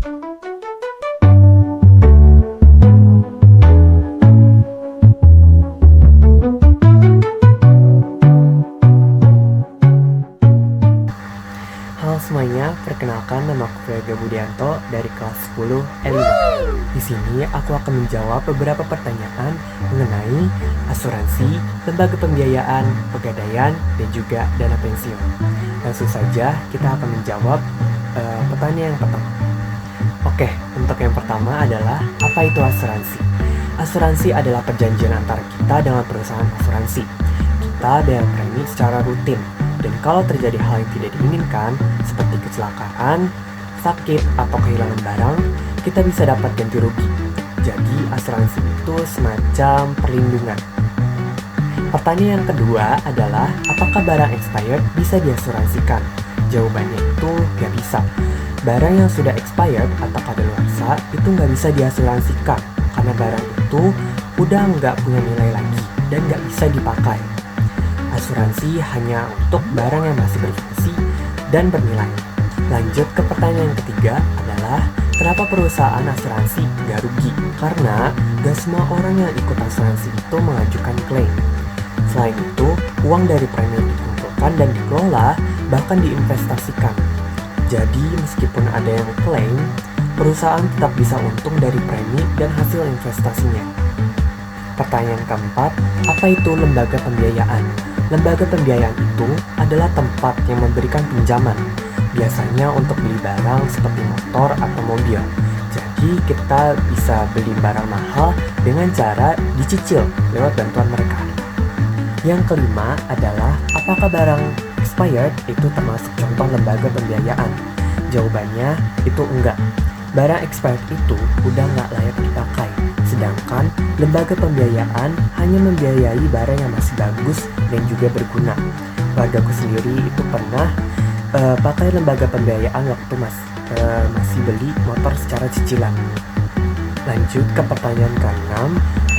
Halo semuanya, perkenalkan nama aku Freddy Budianto dari kelas 10 L5. Di sini aku akan menjawab beberapa pertanyaan mengenai asuransi, lembaga pembiayaan, pegadaian, dan juga dana pensiun. Langsung saja kita akan menjawab pertanyaan yang pertama. Oke, untuk yang pertama adalah apa itu asuransi? Asuransi adalah perjanjian antara kita dengan perusahaan asuransi. Kita bayar premi secara rutin. Dan kalau terjadi hal yang tidak diinginkan, seperti kecelakaan, sakit, atau kehilangan barang, kita bisa dapat ganti rugi. Jadi asuransi itu semacam perlindungan. Pertanyaan yang kedua adalah, apakah barang expired bisa diasuransikan? Jawabannya itu nggak bisa. Barang yang sudah expired atau kadaluarsa itu nggak bisa diasuransikan, karena barang itu udah nggak punya nilai lagi dan nggak bisa dipakai. Asuransi hanya untuk barang yang masih berfungsi dan bernilai. Lanjut ke pertanyaan yang ketiga adalah, kenapa perusahaan asuransi gak rugi? Karena gak semua orang yang ikut asuransi itu mengajukan klaim. Selain itu, uang dari premi dikumpulkan dan dikelola, bahkan diinvestasikan. Jadi meskipun ada yang klaim, perusahaan tetap bisa untung dari premi dan hasil investasinya. Pertanyaan keempat, apa itu lembaga pembiayaan? Lembaga pembiayaan itu adalah tempat yang memberikan pinjaman, biasanya untuk beli barang seperti motor atau mobil. Jadi kita bisa beli barang mahal dengan cara dicicil lewat bantuan mereka. Yang kelima adalah, apakah barang expired itu termasuk contoh lembaga pembiayaan? Jawabannya itu enggak. Barang expired itu udah nggak layak dipakai. Sedangkan lembaga pembiayaan hanya membiayai barang yang masih bagus dan juga berguna. Keluargaku sendiri itu pernah pakai lembaga pembiayaan waktu masih beli motor secara cicilan. Lanjut ke pertanyaan ke-6,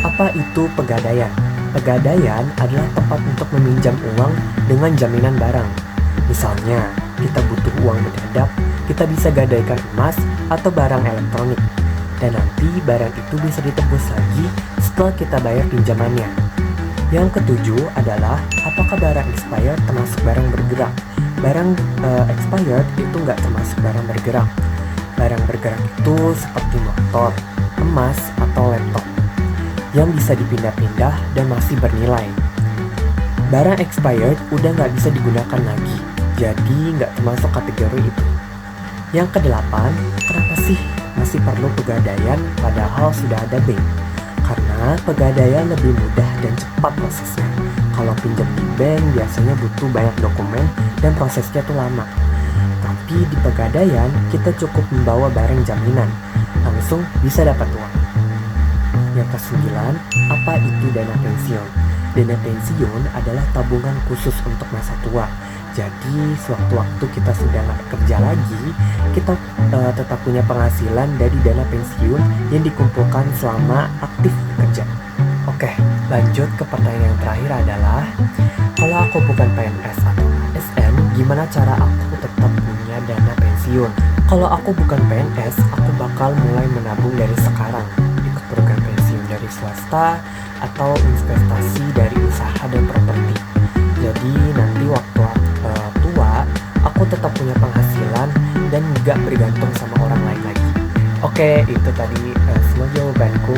apa itu pegadaian? Pegadaian adalah tempat untuk meminjam uang dengan jaminan barang. Misalnya, kita butuh uang mendadak, kita bisa gadaikan emas atau barang elektronik. Dan nanti barang itu bisa ditebus lagi setelah kita bayar pinjamannya. Yang ketujuh adalah, apakah barang expired termasuk barang bergerak? Barang expired itu nggak termasuk barang bergerak. Barang bergerak itu seperti motor, emas, atau laptop yang bisa dipindah-pindah dan masih bernilai. Barang expired udah nggak bisa digunakan lagi, jadi nggak termasuk kategori itu. Yang kedelapan, kenapa sih masih perlu pegadaian padahal sudah ada bank? Karena pegadaian lebih mudah dan cepat prosesnya. Kalau pinjam di bank biasanya butuh banyak dokumen dan prosesnya tuh lama. Tapi di pegadaian kita cukup membawa barang jaminan, langsung bisa dapat uang. Yang kesembilan, apa itu dana pensiun? Dana pensiun adalah tabungan khusus untuk masa tua. Jadi sewaktu-waktu kita sudah nggak kerja lagi, kita tetap punya penghasilan dari dana pensiun yang dikumpulkan selama aktif kerja. Oke, lanjut ke pertanyaan yang terakhir adalah, kalau aku bukan PNS atau ASN, gimana cara aku tetap punya dana pensiun? Kalau aku bukan PNS, aku bakal mulai menabung dari sekarang, ikut program pensiun dari swasta atau investasi dari usaha dan properti. Jadi nanti waktu tua, aku tetap punya penghasilan dan gak bergantung sama orang lain lagi. Oke, itu tadi semua jawabanku